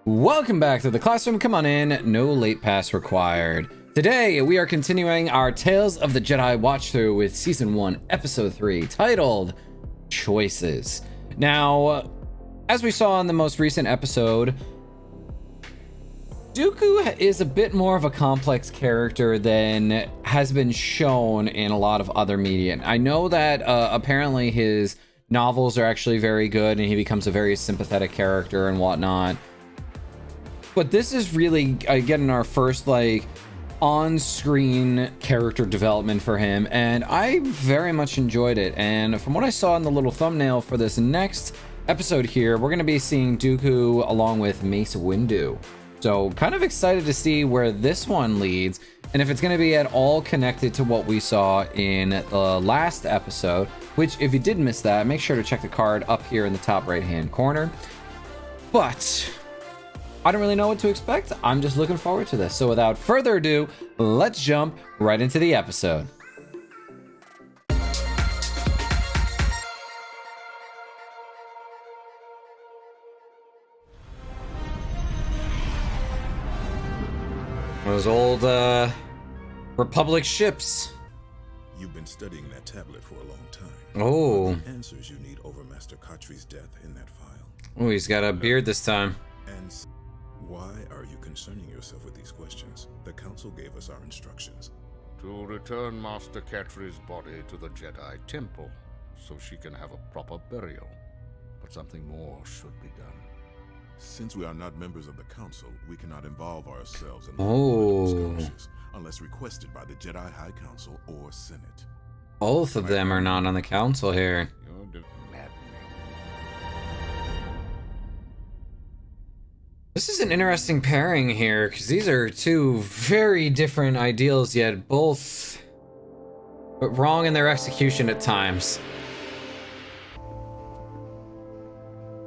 Welcome back to the classroom. Come on in, no late pass required. Today we are continuing our Tales of the Jedi watch through with season 1 episode 3 titled Choices. Now, as we saw in the most recent episode, Dooku is a bit more of a complex character than has been shown in a lot of other media. I know that apparently his novels are actually very good and he becomes a very sympathetic character and whatnot. But this is really, getting our first, on-screen character development for him, and I very much enjoyed it. And from what I saw in the little thumbnail for this next episode here, we're going to be seeing Dooku along with Mace Windu. So, kind of excited to see where this one leads, and if it's going to be at all connected to what we saw in the last episode, which, if you did miss that, make sure to check the card up here in the top right-hand corner. But I don't really know what to expect. I'm just looking forward to this. So without further ado, let's jump right into the episode. Those old Republic ships. You've been studying that tablet for a long time. Oh. The answers you need over Master Katri's death in that file. Oh, he's got a beard this time. And why are you concerning yourself with these questions? The Council gave us our instructions. To return Master Katri's body to the Jedi Temple, so she can have a proper burial. But something more should be done. Since we are not members of the Council, we cannot involve ourselves in Oh. skirmishes unless requested by the Jedi High Council or Senate. Both of them are not on the council here. You're maddening. This is an interesting pairing here, because these are two very different ideals, yet both wrong in their execution at times.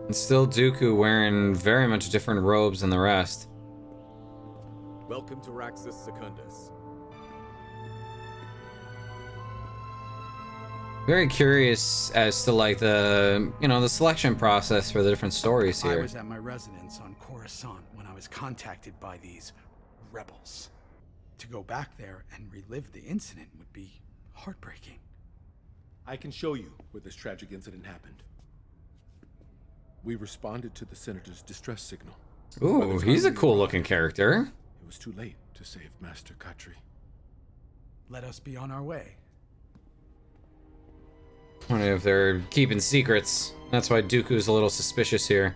And still Dooku wearing very much different robes than the rest. Welcome to Raxus Secundus. Very curious as to the selection process for the different stories I here. was at my residence on Coruscant when I was contacted by these rebels. To go back there and relive the incident would be heartbreaking. I can show you where this tragic incident happened. We responded to the Senator's distress signal. Ooh, he's a cool looking character. It was too late to save Master Katri. Let us be on our way. I wonder if they're keeping secrets. That's why Dooku's a little suspicious here.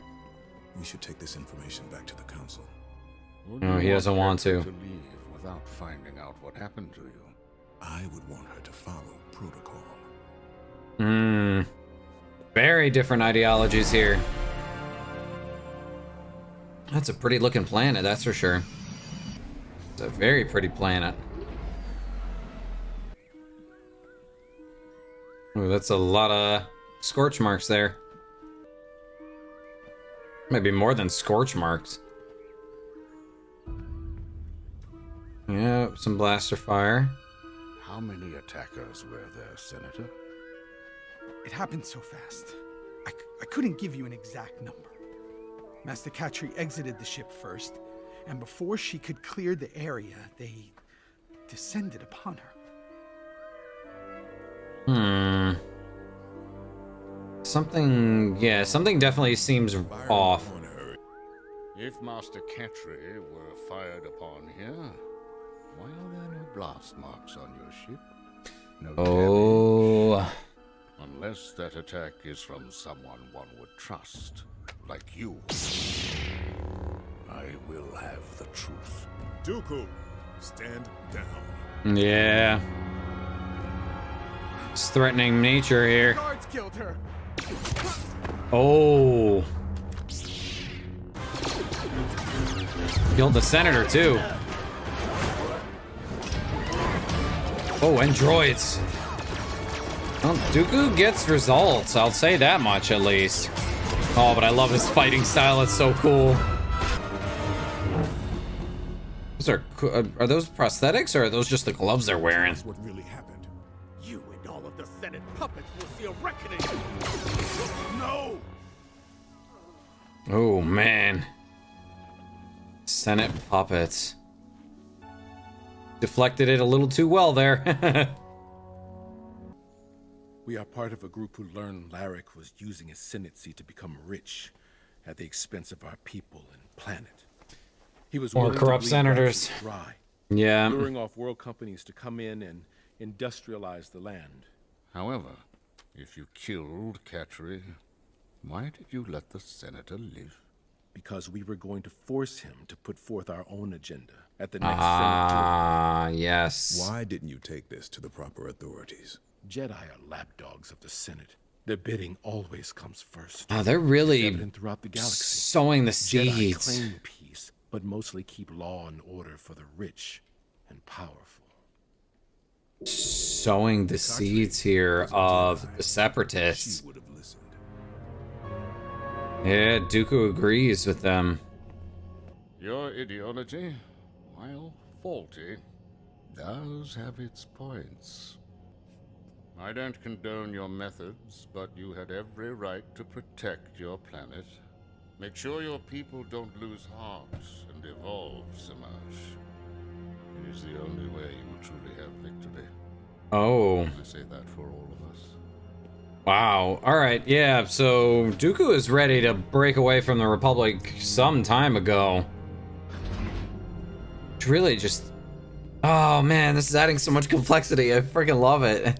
We should take this information back to the Council. No, he doesn't want to. To leave without finding out what happened to you. I would want her to follow protocol. Very different ideologies here. That's a pretty looking planet, that's for sure. It's a very pretty planet. Ooh, that's a lot of scorch marks there. Maybe more than scorch marks. Yeah, some blaster fire. How many attackers were there, Senator? It happened so fast. I couldn't give you an exact number. Master Katri exited the ship first, and before she could clear the area, they descended upon her. Something definitely seems off. On her. If Master Katri were fired upon here, why are there no blast marks on your ship? No damage. Unless that attack is from someone one would trust, like you. I will have the truth. Dooku, stand down. Yeah. It's threatening nature here. Guards killed her. Oh. Killed the senator too. Oh, and droids. Well, Dooku gets results, I'll say that much at least. Oh, but I love his fighting style, it's so cool. Those are those prosthetics, or are those just the gloves they're wearing? That's what really happened. You and all of the Senate puppets will see a reckoning. No! Oh, man. Senate puppets. Deflected it a little too well there. We are part of a group who learned Larrick was using his Senate seat to become rich at the expense of our people and planet. He was More willing to corrupt bleed senators. Ratchet dry, Yeah. luring off world companies to come in and industrialize the land. However, if you killed Catry, why did you let the senator live? Because we were going to force him to put forth our own agenda at the next Senate Ah, yes. Why didn't you take this to the proper authorities? Jedi are lapdogs of the Senate. Their bidding always comes first. Oh, they're It's really evident throughout the galaxy. sowing the Jedi seeds. claim peace, but mostly keep law and order for the rich and powerful. Sowing the seeds here of the separatists. She would have listened. Yeah, Dooku agrees with them. Your ideology, while faulty, does have its points. I don't condone your methods, but you had every right to protect your planet. Make sure your people don't lose heart and evolve, Samaj. It is the only way you will truly have victory. Oh, I say that for all of us. wow. All right, yeah, so Dooku is ready to break away from the Republic some time ago. It's really just... Oh, man, this is adding so much complexity. I freaking love it.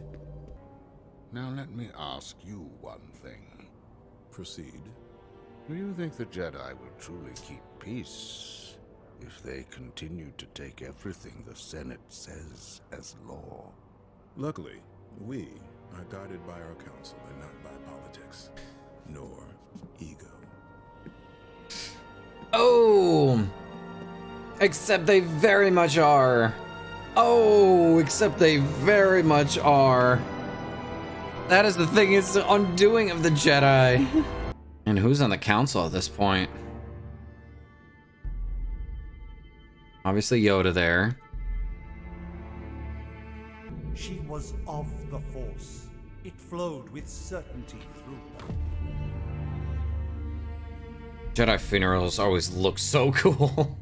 Now let me ask you one thing. Proceed. Do you think the Jedi will truly keep peace if they continue to take everything the Senate says as law? Luckily, we are guided by our council and not by politics, nor ego. Oh, except they very much are. Oh, except they very much are. That is the thing, it's the undoing of the Jedi. And who's on the council at this point? Obviously Yoda there. She was of the Force. It flowed with certainty through her. Jedi funerals always look so cool.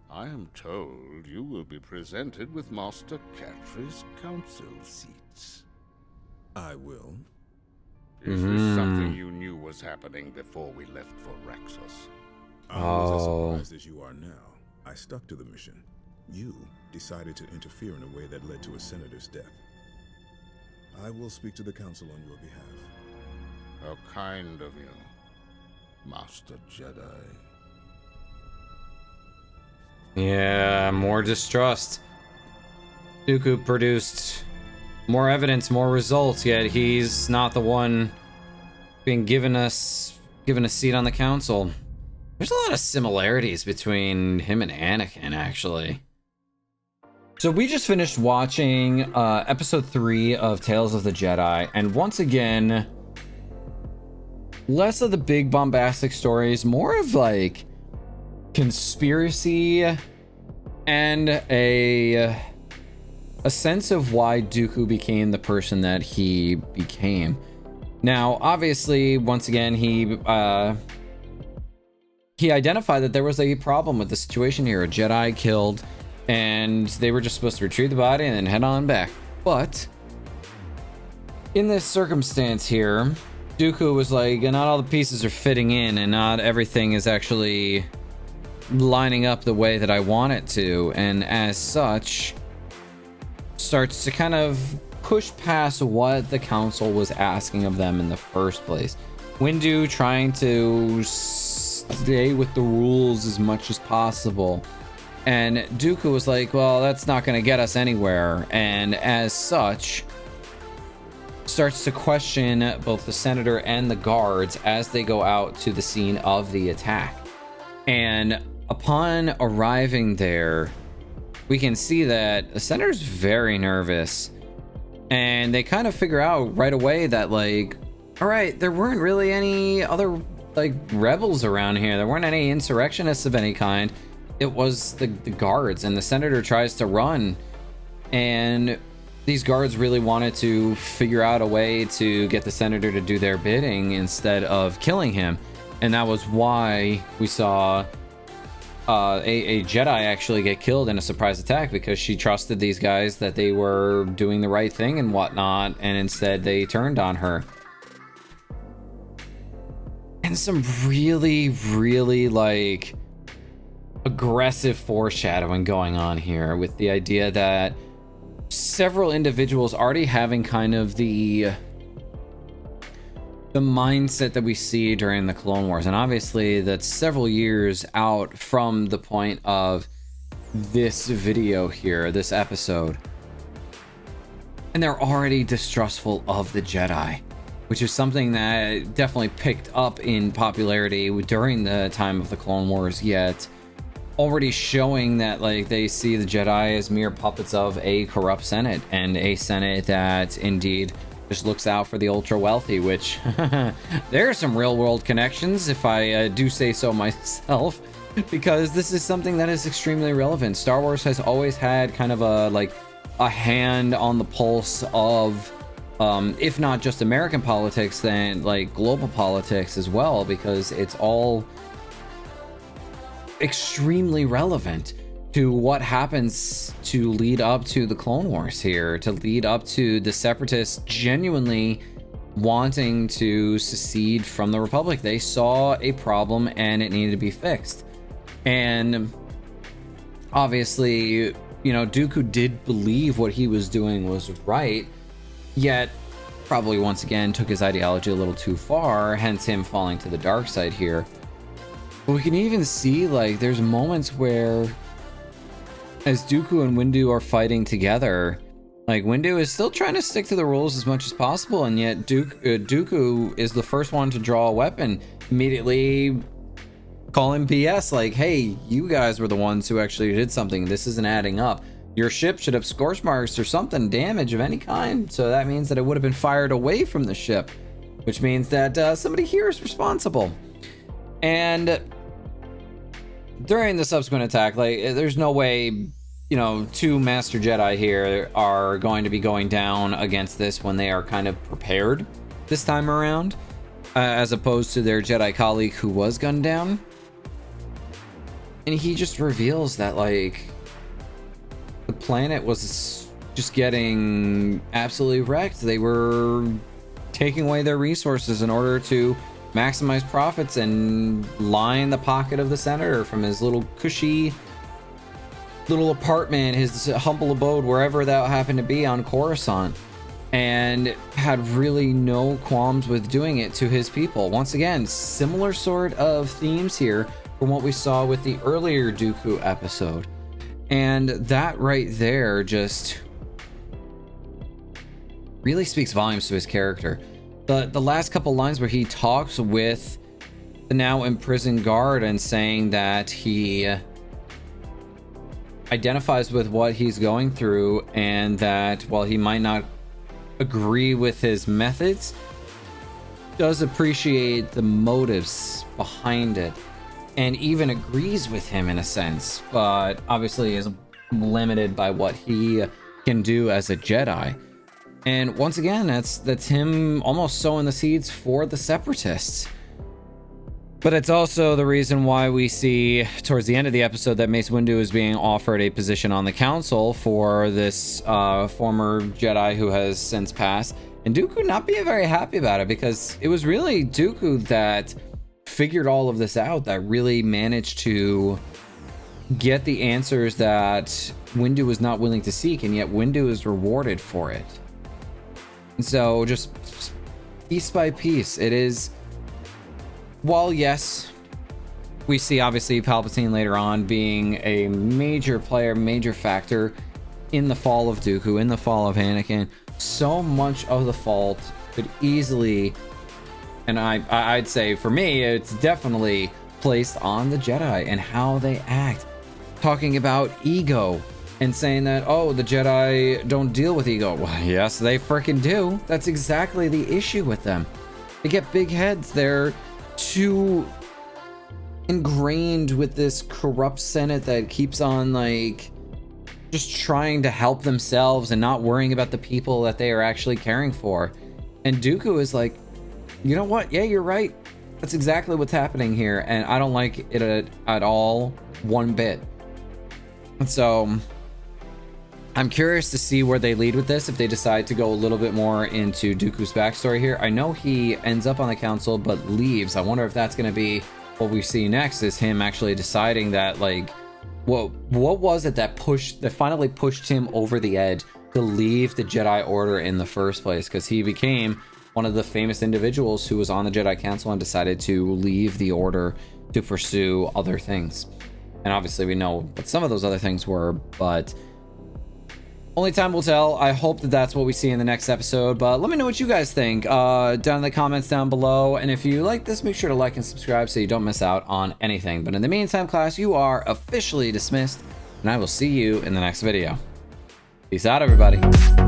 I am told you will be presented with Master Catry's council seats. I will. Is this something you knew was happening before we left for Raxus? I was as Oh. surprised as you are now. I stuck to the mission. You decided to interfere in a way that led to a senator's death. I will speak to the council on your behalf. How kind of you, Master Jedi. Yeah, more distrust. Dooku produced more evidence, more results, yet he's not the one being given a seat on the council. There's a lot of similarities between him and Anakin, actually. So we just finished watching episode 3 of Tales of the Jedi, and once again, less of the big bombastic stories, more of like conspiracy and a sense of why Dooku became the person that he became. Now, obviously, once again, he identified that there was a problem with the situation here. A Jedi killed, and they were just supposed to retrieve the body and then head on back. But in this circumstance here, Dooku was like, not all the pieces are fitting in, and not everything is actually lining up the way that I want it to, and as such starts to kind of push past what the council was asking of them in the first place. Windu trying to stay with the rules as much as possible, and Dooku was like, well, that's not going to get us anywhere, and as such starts to question both the senator and the guards as they go out to the scene of the attack. And upon arriving there, we can see that the senator's very nervous, and they kind of figure out right away that, like, all right, there weren't really any other like rebels around here. There weren't any insurrectionists of any kind. It was the guards, and the senator tries to run, and these guards really wanted to figure out a way to get the senator to do their bidding instead of killing him. And that was why we saw a Jedi actually get killed in a surprise attack because she trusted these guys that they were doing the right thing and whatnot, and instead they turned on her. And some really, really like aggressive foreshadowing going on here with the idea that several individuals already having kind of the mindset that we see during the Clone Wars, and obviously that's several years out from the point of this video here, this episode, and they're already distrustful of the Jedi, which is something that definitely picked up in popularity during the time of the Clone Wars, yet already showing that like they see the Jedi as mere puppets of a corrupt Senate, and a Senate that indeed just looks out for the ultra wealthy, which there are some real world connections, if I do say so myself, because this is something that is extremely relevant. Star Wars has always had kind of a hand on the pulse of if not just American politics, then like global politics as well, because it's all extremely relevant to what happens to lead up to the Clone Wars here, to lead up to the Separatists genuinely wanting to secede from the Republic. They saw a problem and it needed to be fixed. And obviously, you know, Dooku did believe what he was doing was right, yet probably once again took his ideology a little too far, hence him falling to the dark side here. But we can even see like there's moments where as Dooku and Windu are fighting together, like Windu is still trying to stick to the rules as much as possible, and yet Dooku is the first one to draw a weapon, immediately call him BS, like, hey, you guys were the ones who actually did something. This isn't adding up. Your ship should have scorch marks or something, damage of any kind. So that means that it would have been fired away from the ship, which means that somebody here is responsible. And during the subsequent attack, like, there's no way, you know, two Master Jedi here are going to be going down against this when they are kind of prepared this time around, as opposed to their Jedi colleague who was gunned down. And he just reveals that, like, the planet was just getting absolutely wrecked. They were taking away their resources in order to maximize profits and line the pocket of the senator from his little cushy little apartment, his humble abode, wherever that happened to be on Coruscant, and had really no qualms with doing it to his people. Once again, similar sort of themes here from what we saw with the earlier Dooku episode. And that right there just really speaks volumes to his character. The last couple lines where he talks with the now imprisoned guard and saying that he identifies with what he's going through, and that while he might not agree with his methods, does appreciate the motives behind it, and even agrees with him in a sense, but obviously is limited by what he can do as a Jedi. And once again, that's him almost sowing the seeds for the Separatists. But it's also the reason why we see towards the end of the episode that Mace Windu is being offered a position on the council for this former Jedi who has since passed, and Dooku not being very happy about it, because it was really Dooku that figured all of this out, that really managed to get the answers that Windu was not willing to seek, and yet Windu is rewarded for it. And so just piece by piece, it is, while yes, we see obviously Palpatine later on being a major player, major factor in the fall of Dooku, in the fall of Anakin, so much of the fault could easily, and I'd say for me, it's definitely placed on the Jedi and how they act. Talking about ego and saying that, oh, the Jedi don't deal with ego. Well, yes, they freaking do. That's exactly the issue with them. They get big heads. They're too ingrained with this corrupt Senate that keeps on, like, just trying to help themselves and not worrying about the people that they are actually caring for. And Dooku is like, you know what? Yeah, you're right. That's exactly what's happening here, and I don't like it at all, one bit. And so I'm curious to see where they lead with this, if they decide to go a little bit more into Dooku's backstory here. I know he ends up on the council but leaves. I wonder if that's going to be what we see next, is him actually deciding that, like, what was it that finally pushed him over the edge to leave the Jedi Order in the first place? Because he became one of the famous individuals who was on the Jedi Council and decided to leave the Order to pursue other things. And obviously we know what some of those other things were, but only time will tell. I hope that that's what we see in the next episode, but let me know what you guys think down in the comments down below. And if you like this, make sure to like and subscribe so you don't miss out on anything. But in the meantime, class, you are officially dismissed, and I will see you in the next video. Peace out, everybody.